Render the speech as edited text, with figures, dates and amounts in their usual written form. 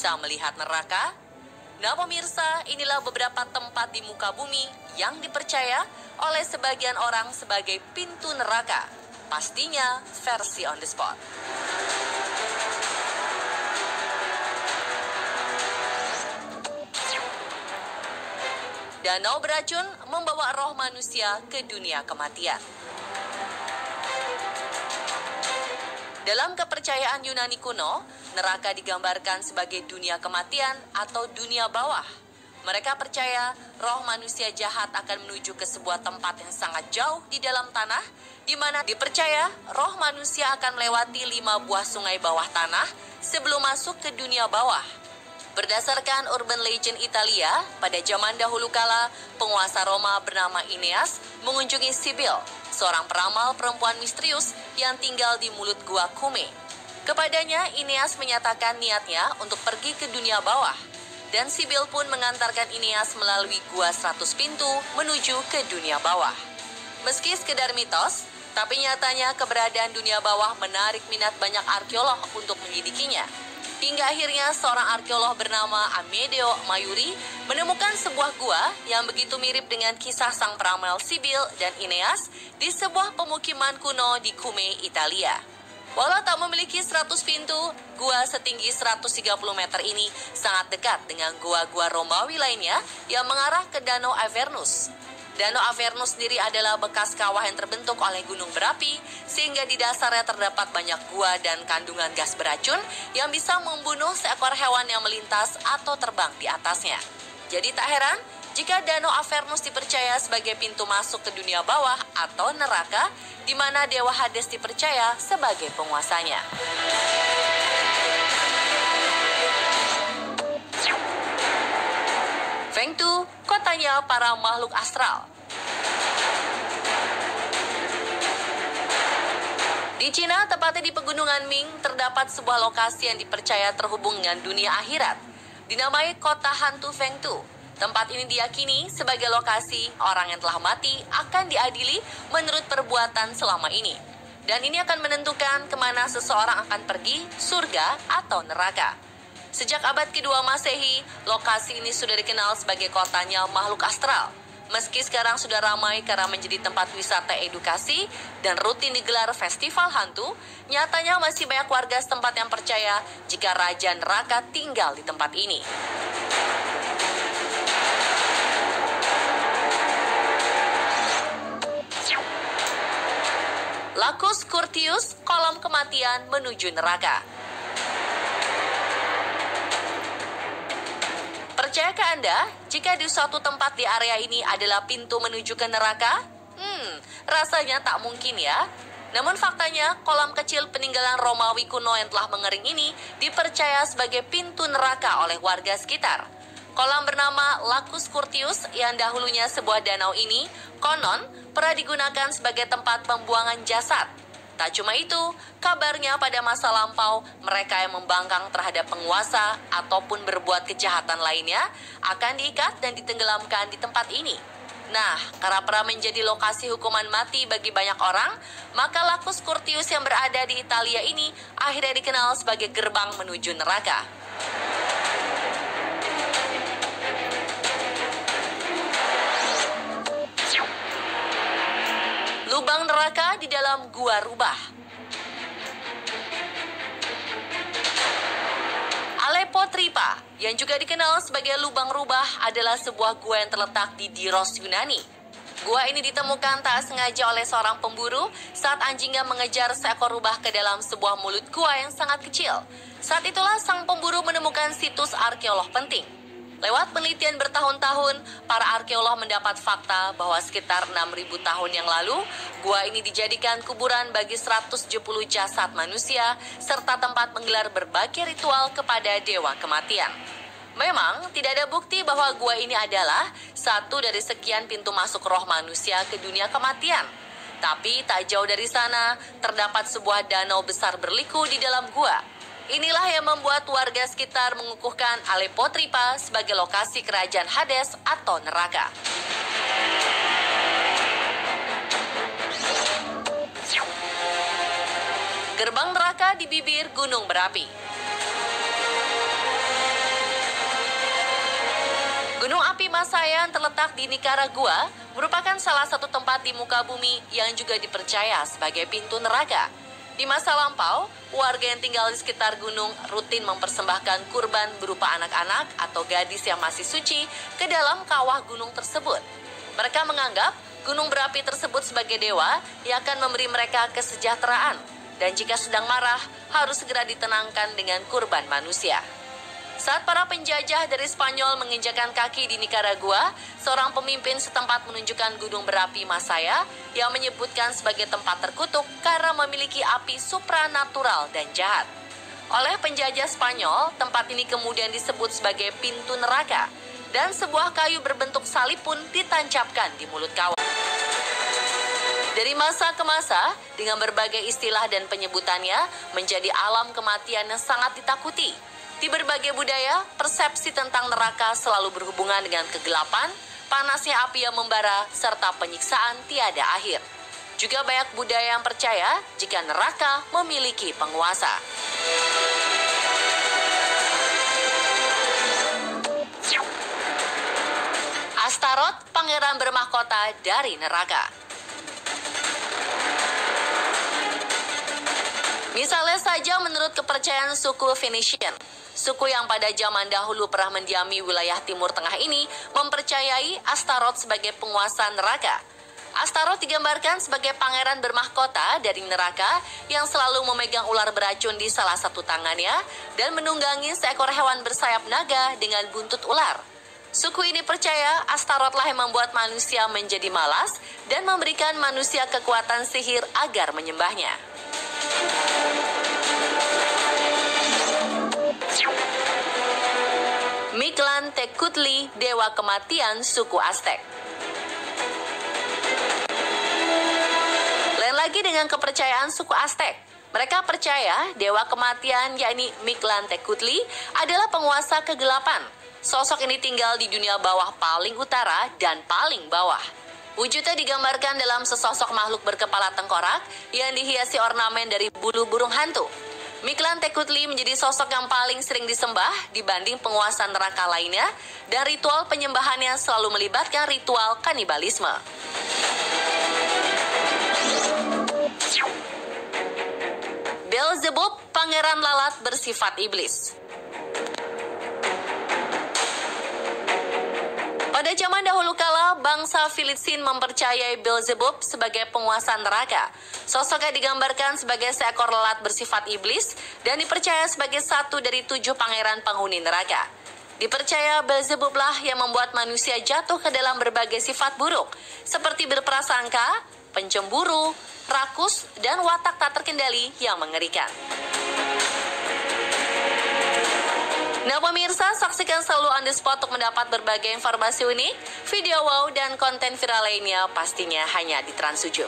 bisa melihat neraka? Nah pemirsa, inilah beberapa tempat di muka bumi yang dipercaya oleh sebagian orang sebagai pintu neraka. Pastinya versi on the spot. Danau beracun membawa roh manusia ke dunia kematian. Dalam kepercayaan Yunani kuno, neraka digambarkan sebagai dunia kematian atau dunia bawah. Mereka percaya roh manusia jahat akan menuju ke sebuah tempat yang sangat jauh di dalam tanah, di mana dipercaya roh manusia akan melewati 5 buah sungai bawah tanah sebelum masuk ke dunia bawah. Berdasarkan urban legend Italia, pada zaman dahulu kala, penguasa Roma bernama Aeneas mengunjungi Sibyl, seorang peramal perempuan misterius yang tinggal di mulut gua Cumae. Kepadanya, Aeneas menyatakan niatnya untuk pergi ke dunia bawah, dan Sibyl pun mengantarkan Aeneas melalui gua 100 pintu menuju ke dunia bawah. Meski sekedar mitos, tapi nyatanya keberadaan dunia bawah menarik minat banyak arkeolog untuk menyelidikinya. Hingga akhirnya seorang arkeolog bernama Amedeo Maiuri menemukan sebuah gua yang begitu mirip dengan kisah sang peramal Sibyl dan Aeneas di sebuah pemukiman kuno di Cumae, Italia. Walau tak memiliki 100 pintu, gua setinggi 130 meter ini sangat dekat dengan gua-gua Romawi lainnya yang mengarah ke Danau Avernus. Danau Avernus sendiri adalah bekas kawah yang terbentuk oleh gunung berapi, sehingga di dasarnya terdapat banyak gua dan kandungan gas beracun yang bisa membunuh seekor hewan yang melintas atau terbang di atasnya. Jadi tak heran jika Danau Avernus dipercaya sebagai pintu masuk ke dunia bawah atau neraka, di mana Dewa Hades dipercaya sebagai penguasanya. Fengtu, kotanya para makhluk astral. Di Cina, tepatnya di Pegunungan Ming, terdapat sebuah lokasi yang dipercaya terhubung dengan dunia akhirat. Dinamai Kota Hantu Fengtu. Tempat ini diyakini sebagai lokasi orang yang telah mati akan diadili menurut perbuatan selama ini. Dan ini akan menentukan kemana seseorang akan pergi, surga atau neraka. Sejak abad kedua Masehi, lokasi ini sudah dikenal sebagai kotanya makhluk astral. Meski sekarang sudah ramai karena menjadi tempat wisata edukasi dan rutin digelar festival hantu, nyatanya masih banyak warga setempat yang percaya jika raja neraka tinggal di tempat ini. Lacus Curtius, kolam kematian menuju neraka. Percayakah Anda jika di suatu tempat di area ini adalah pintu menuju ke neraka? Rasanya tak mungkin ya. Namun faktanya, kolam kecil peninggalan Romawi kuno yang telah mengering ini dipercaya sebagai pintu neraka oleh warga sekitar. Kolam bernama Lacus Curtius yang dahulunya sebuah danau ini, konon pernah digunakan sebagai tempat pembuangan jasad. Tak cuma itu, kabarnya pada masa lampau, mereka yang membangkang terhadap penguasa ataupun berbuat kejahatan lainnya akan diikat dan ditenggelamkan di tempat ini. Nah, karena pernah menjadi lokasi hukuman mati bagi banyak orang, maka Lacus Curtius yang berada di Italia ini akhirnya dikenal sebagai gerbang menuju neraka. Lubang neraka di dalam gua rubah. Aleppo Tripa, yang juga dikenal sebagai lubang rubah, adalah sebuah gua yang terletak di Diros, Yunani. Gua ini ditemukan tak sengaja oleh seorang pemburu saat anjingnya mengejar seekor rubah ke dalam sebuah mulut gua yang sangat kecil. Saat itulah sang pemburu menemukan situs arkeolog penting. Lewat penelitian bertahun-tahun, para arkeolog mendapat fakta bahwa sekitar 6.000 tahun yang lalu, gua ini dijadikan kuburan bagi 170 jasad manusia, serta tempat menggelar berbagai ritual kepada dewa kematian. Memang, tidak ada bukti bahwa gua ini adalah satu dari sekian pintu masuk roh manusia ke dunia kematian. Tapi tak jauh dari sana, terdapat sebuah danau besar berliku di dalam gua. Inilah yang membuat warga sekitar mengukuhkan Aleppo Tripa sebagai lokasi kerajaan Hades atau neraka. Gerbang neraka di bibir gunung berapi. Masaya yang terletak di Nicaragua merupakan salah satu tempat di muka bumi yang juga dipercaya sebagai pintu neraka. Di masa lampau, warga yang tinggal di sekitar gunung rutin mempersembahkan kurban berupa anak-anak atau gadis yang masih suci ke dalam kawah gunung tersebut. Mereka menganggap gunung berapi tersebut sebagai dewa yang akan memberi mereka kesejahteraan, dan jika sedang marah harus segera ditenangkan dengan kurban manusia. Saat para penjajah dari Spanyol menginjakan kaki di Nicaragua, seorang pemimpin setempat menunjukkan gunung berapi Masaya yang menyebutkan sebagai tempat terkutuk karena memiliki api supranatural dan jahat. Oleh penjajah Spanyol, tempat ini kemudian disebut sebagai pintu neraka, dan sebuah kayu berbentuk salib pun ditancapkan di mulut kawah. Dari masa ke masa, dengan berbagai istilah dan penyebutannya, menjadi alam kematian yang sangat ditakuti. Di berbagai budaya, persepsi tentang neraka selalu berhubungan dengan kegelapan, panasnya api yang membara, serta penyiksaan tiada akhir. Juga banyak budaya yang percaya jika neraka memiliki penguasa. Astaroth, pangeran bermahkota dari neraka. Misalnya saja menurut kepercayaan suku Phoenician, suku yang pada zaman dahulu pernah mendiami wilayah Timur Tengah ini mempercayai Astaroth sebagai penguasa neraka. Astaroth digambarkan sebagai pangeran bermahkota dari neraka yang selalu memegang ular beracun di salah satu tangannya dan menunggangi seekor hewan bersayap naga dengan buntut ular. Suku ini percaya Astaroth lah yang membuat manusia menjadi malas dan memberikan manusia kekuatan sihir agar menyembahnya. Mictlantecutli, dewa kematian suku Aztec. Lain lagi dengan kepercayaan suku Aztec. Mereka percaya dewa kematian yakni Mictlantecutli adalah penguasa kegelapan. Sosok ini tinggal di dunia bawah paling utara dan paling bawah. Wujudnya digambarkan dalam sesosok makhluk berkepala tengkorak yang dihiasi ornamen dari bulu burung hantu. Mictlantecutli menjadi sosok yang paling sering disembah dibanding penguasa neraka lainnya, dan ritual penyembahannya selalu melibatkan ritual kanibalisme. Beelzebub, pangeran lalat bersifat iblis. Pada zaman dahulu kala, bangsa Filistin mempercayai Beelzebub sebagai penguasa neraka. Sosoknya digambarkan sebagai seekor lalat bersifat iblis dan dipercaya sebagai satu dari 7 pangeran penghuni neraka. Dipercaya Beelzebub lah yang membuat manusia jatuh ke dalam berbagai sifat buruk, seperti berprasangka, pencemburu, rakus, dan watak tak terkendali yang mengerikan. Nah pemirsa, saksikan selalu On The Spot untuk mendapat berbagai informasi unik, video wow, dan konten viral lainnya pastinya hanya di Trans 7.